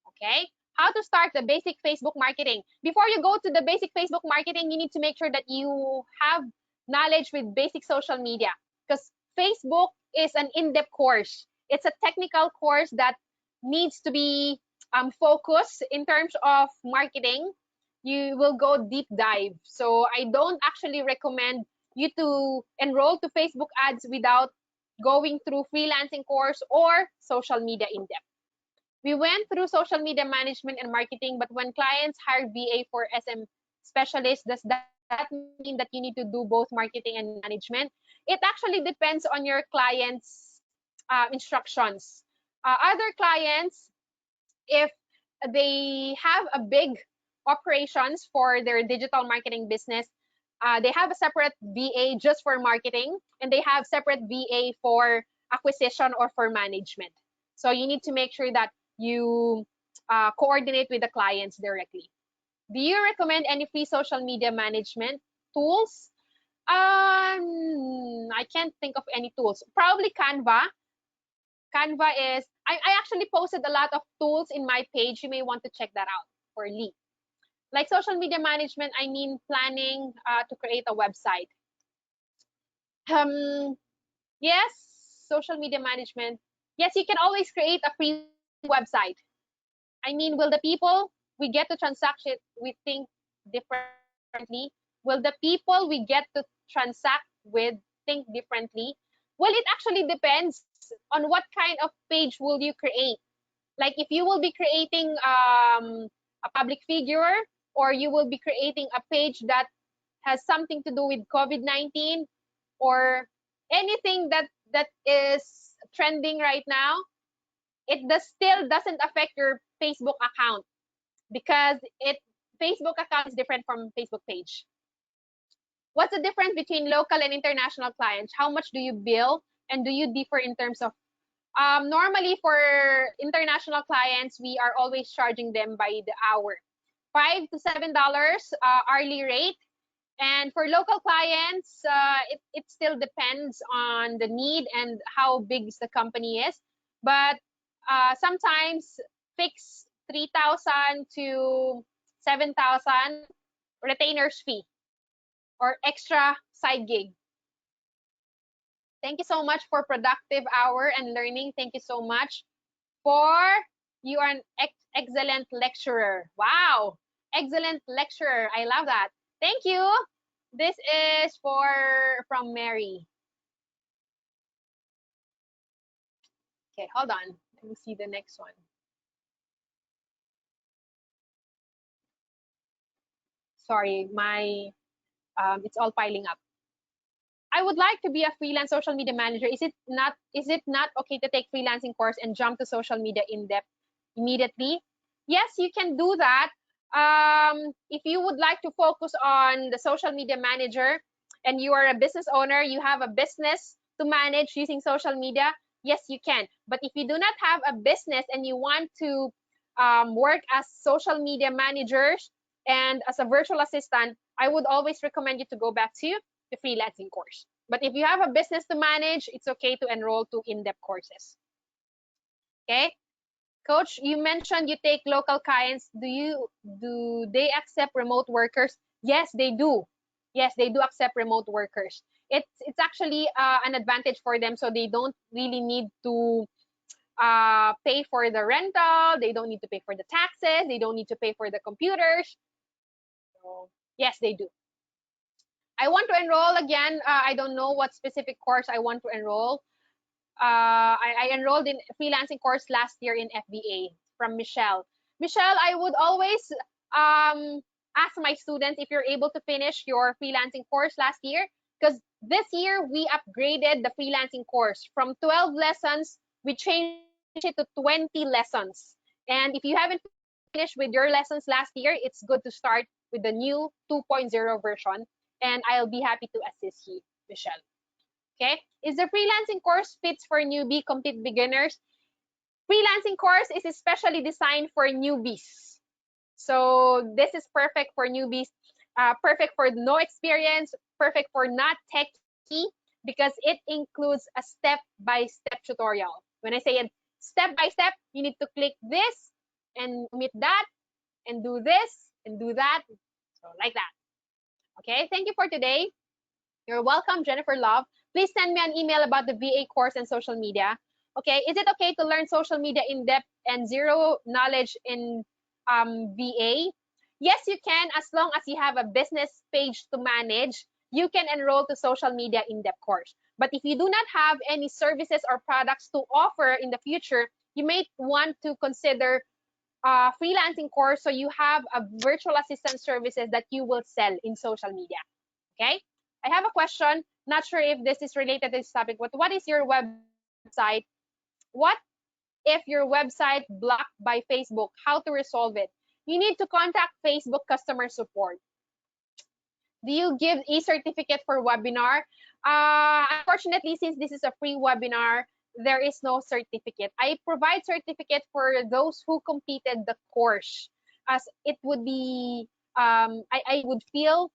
Okay. How to start the basic Facebook marketing. Before you go to the basic Facebook marketing, you need to make sure that you have knowledge with basic social media, because Facebook is an in-depth course. It's a technical course that needs to be focused in terms of marketing. You will go deep dive. So I don't actually recommend you to enroll to Facebook ads without going through freelancing course or social media in depth. We went through social media management and marketing, but when clients hire VA for SM specialists, does that mean that you need to do both marketing and management? It actually depends on your client's instructions. Other clients, if they have a big operations for their digital marketing business, they have a separate VA just for marketing, and they have separate VA for acquisition or for management. So you need to make sure that you coordinate with the clients directly. Do you recommend any free social media management tools? I can't think of any tools. Probably Canva. Canva is, I actually posted a lot of tools in my page. You may want to check that out for Lee. Like social media management, I mean planning to create a website. Yes, social media management. Yes, you can always create a free website. I mean, will the people we get to transact it, we think differently? Will the people we get to transact with think differently? Well, it actually depends on what kind of page will you create. Like if you will be creating a public figure, or you will be creating a page that has something to do with COVID-19, or anything that is trending right now, it still doesn't affect your Facebook account, because Facebook account is different from Facebook page. What's the difference between local and international clients? How much do you bill, and do you differ in terms of normally for international clients, we are always charging them by the hour, $5 to $7 hourly rate. And for local clients, it still depends on the need and how big the company is. But sometimes fix 3,000 to 7,000 retainers fee. or extra side gig. Thank you so much for productive hour and learning. Thank you so much for you are an excellent lecturer. Wow, excellent lecturer. I love that. Thank you. This is from Mary. Okay, hold on. Let me see the next one. Sorry, my it's all piling up. I would like to be a freelance social media manager. Is it not okay to take freelancing course and jump to social media in depth immediately? Yes, you can do that. If you would like to focus on the social media manager and you are a business owner, you have a business to manage using social media, yes, you can. But if you do not have a business and you want to work as social media managers and as a virtual assistant, I would always recommend you to go back to the freelancing course. But if you have a business to manage, it's okay to enroll to in-depth courses. Okay, Coach, you mentioned you take local clients. Do they accept remote workers? Yes, they do. Yes, they do accept remote workers. It's actually an advantage for them, so they don't really need to pay for the rental. They don't need to pay for the taxes. They don't need to pay for the computers. So, yes, they do. I want to enroll again. I don't know what specific course I want to enroll. I enrolled in freelancing course last year in FBA from Michelle. Michelle, I would always ask my students if you're able to finish your freelancing course last year, because this year we upgraded the freelancing course from 12 lessons. We changed it to 20 lessons. And if you haven't finished with your lessons last year, it's good to start with the new 2.0 version. And I'll be happy to assist you, Michelle. Okay, is the freelancing course fits for newbie, complete beginners? Freelancing course is especially designed for newbies. So this is perfect for newbies, perfect for no experience, perfect for not techie, because it includes a step-by-step tutorial. When I say it step-by-step, you need to click this and omit that and do this and do that. So like that. Okay, thank you for today. You're welcome, Jennifer Love. Please send me an email about the VA course and social media. Okay, is it okay to learn social media in depth and zero knowledge in VA? Yes, you can, as long as you have a business page to manage. You can enroll to social media in depth course. But if you do not have any services or products to offer in the future, you may want to consider freelancing course so you have a virtual assistant services that you will sell in social media. Okay, I have a question. Not sure if this is related to this topic, but what is your website? What if your website blocked by Facebook? How to resolve it? You need to contact Facebook customer support. Do you give e-certificate for webinar? Unfortunately, since this is a free webinar, there is no certificate. I provide certificate for those who completed the course, as it would be, I would feel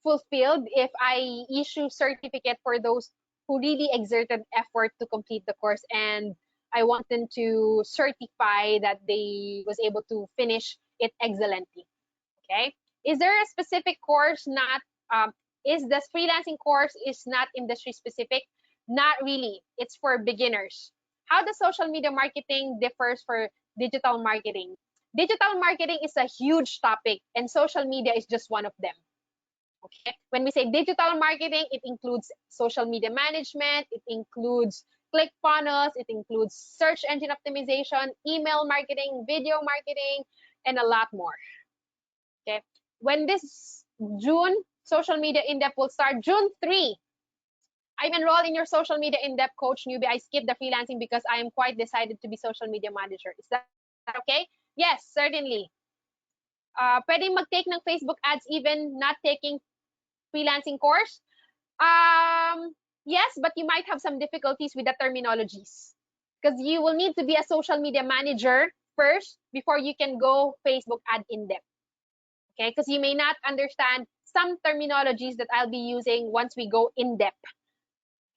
fulfilled if I issue certificate for those who really exerted effort to complete the course, and I want them to certify that they was able to finish it excellently. Okay, is there a specific course not is the freelancing course is not industry specific? Not really, it's for beginners. How the social media marketing differs for digital marketing? Digital marketing is a huge topic and social media is just one of them. Okay, when we say digital marketing, it includes social media management, it includes click funnels, it includes search engine optimization, email marketing, video marketing, and a lot more. Okay, when this June social media in-depth will start, June 3, I'm enrolled in your social media in-depth coach newbie. I skipped the freelancing because I am quite decided to be social media manager. Is that okay? Yes, certainly. Pwedeng mag-take ng Facebook ads even not taking freelancing course? Yes, but you might have some difficulties with the terminologies because you will need to be a social media manager first before you can go Facebook ad in depth. Okay, because you may not understand some terminologies that I'll be using once we go in depth.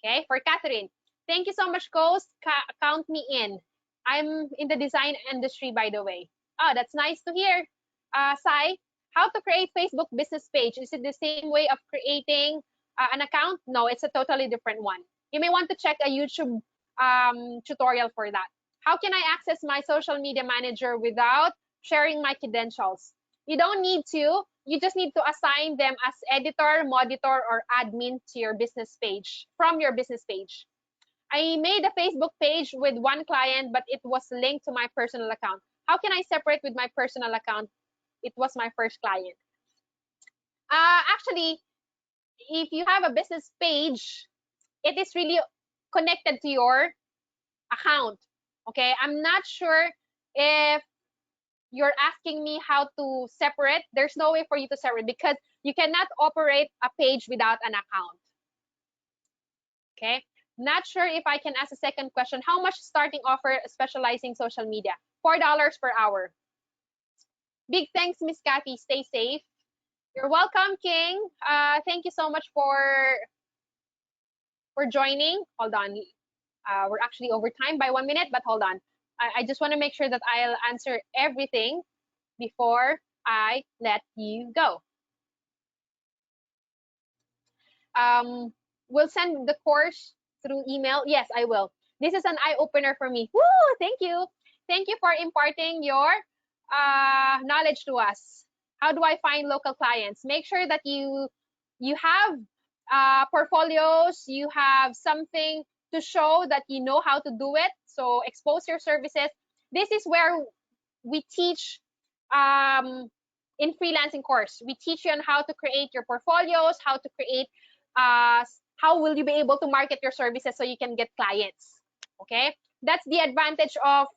Okay, for Catherine, thank you so much, Coast. Count me in. I'm in the design industry, by the way. Oh, that's nice to hear. Sai, How to create Facebook business page. Is it the same way of creating an account? No, it's a totally different one. You may want to check a YouTube tutorial for that. How can I access my social media manager without sharing my credentials? You don't need to. You just need to assign them as editor, monitor, or admin to your business page, from your business page. I made a Facebook page with one client, but it was linked to my personal account. How can I separate with my personal account? It was my first client. Actually, if you have a business page, it is really connected to your account. Okay, I'm not sure if you're asking me how to separate. There's no way for you to separate because you cannot operate a page without an account. Okay, not sure if I can ask a second question. How much starting offer specializing social media? $4 per hour. Big thanks, Miss Kathy. Stay safe. You're welcome, King. Thank you so much for joining. Hold on. We're actually over time by 1 minute, but hold on. I just want to make sure that I'll answer everything before I let you go. We'll send the course through email. Yes, I will. This is an eye-opener for me. Woo! Thank you. Thank you for imparting your knowledge to us. How do I find local clients? Make sure that you have portfolios, you have something to show that you know how to do it. So expose your services. This is where we teach in freelancing course. We teach you on how to create your portfolios, how to create, how will you be able to market your services so you can get clients. Okay, that's the advantage of,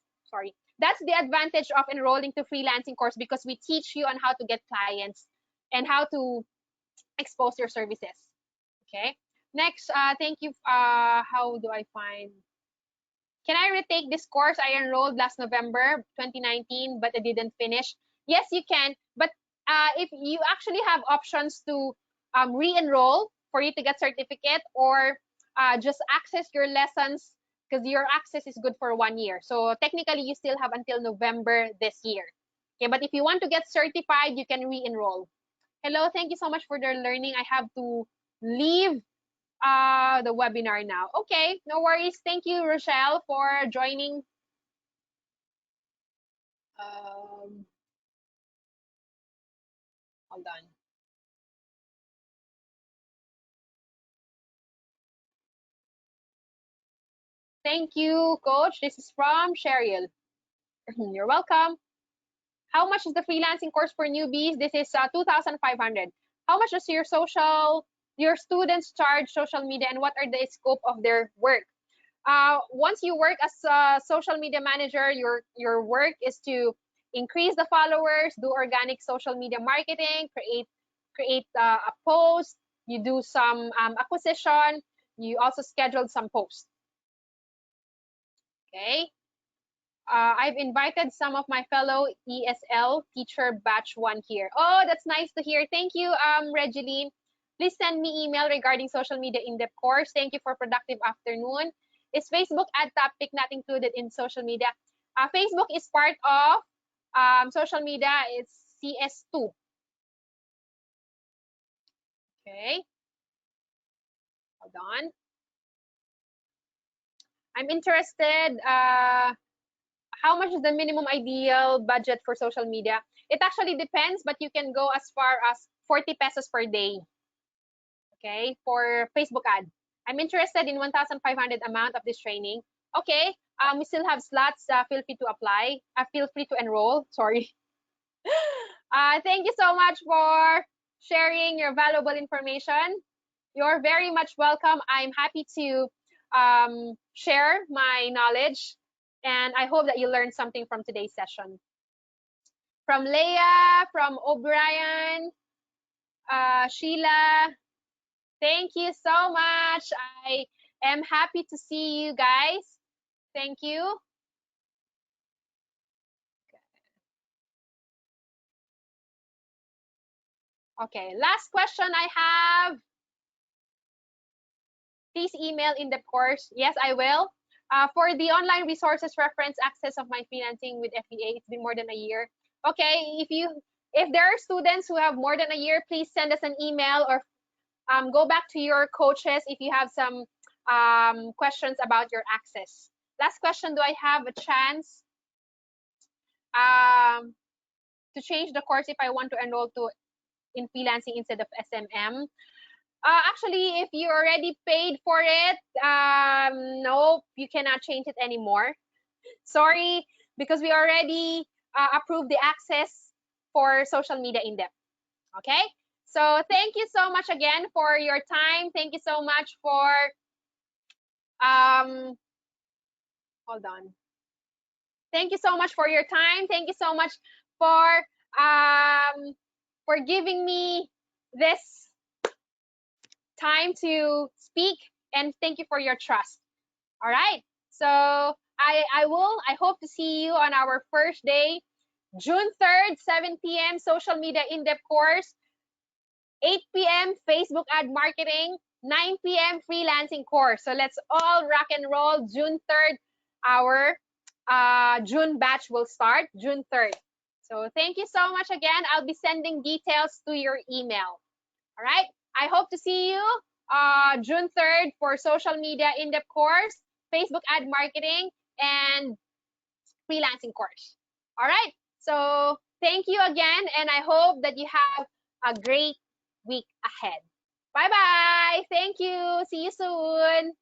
that's the advantage of enrolling to freelancing course, because we teach you on how to get clients and how to expose your services. Okay, next, thank you. How do I find? Can I retake this course? I enrolled last November 2019, but I didn't finish. Yes, you can. But if you actually have options to re-enroll for you to get certificate, or just access your lessons, because your access is good for 1 year. So technically, you still have until November this year. Okay, but if you want to get certified, you can re-enroll. Hello, thank you so much for the learning. I have to leave the webinar now. Okay, no worries. Thank you, Rochelle, for joining. Hold on. Thank you, Coach. This is from Cheryl. You're welcome. How much is the freelancing course for newbies? This is 2,500. How much does your students charge social media, and what are the scope of their work? Once you work as a social media manager, your work is to increase the followers, do organic social media marketing, create a post, you do some acquisition, you also schedule some posts. Okay. I've invited some of my fellow ESL teacher batch 1 here. Oh, that's nice to hear. Thank you, Regeline. Please send me email regarding social media in-depth course. Thank you for productive afternoon. Is Facebook ad topic not included in social media? Facebook is part of social media. It's CS2. Okay. Hold on. I'm interested. How much is the minimum ideal budget for social media? It actually depends, but you can go as far as 40 pesos per day. Okay, for Facebook ad. I'm interested in 1,500 amount of this training. Okay, we still have slots. Feel free to apply. Feel free to enroll. Sorry. Thank you so much for sharing your valuable information. You're very much welcome. I'm happy to share my knowledge, and I hope that you learned something from today's session. From Leah, from O'Brien, Sheila, thank you so much. I am happy to see you guys. Thank you. Okay, last question I have. Please email in the course. Yes, I will. For the online resources reference access of my freelancing with FBA, it's been more than a year. Okay, If there are students who have more than a year, please send us an email or go back to your coaches if you have some questions about your access. Last question, do I have a chance um, to change the course if I want to enroll in freelancing instead of SMM? Actually, if you already paid for it, no, you cannot change it anymore. Sorry, because we already approved the access for social media in depth. Okay? So thank you so much again for your time. Thank you so much for hold on. Thank you so much for your time. Thank you so much for giving me this time to speak, and thank you for your trust. All right. So I hope to see you on our first day, June 3rd, 7 p.m. social media in-depth course, 8 p.m. Facebook ad marketing, 9 p.m. freelancing course. So let's all rock and roll. June 3rd, our June batch will start June 3rd. So thank you so much again. I'll be sending details to your email. All right. I hope to see you June 3rd for social media in-depth course, Facebook ad marketing, and freelancing course. All right. So thank you again, and I hope that you have a great week ahead. Bye bye. Thank you. See you soon.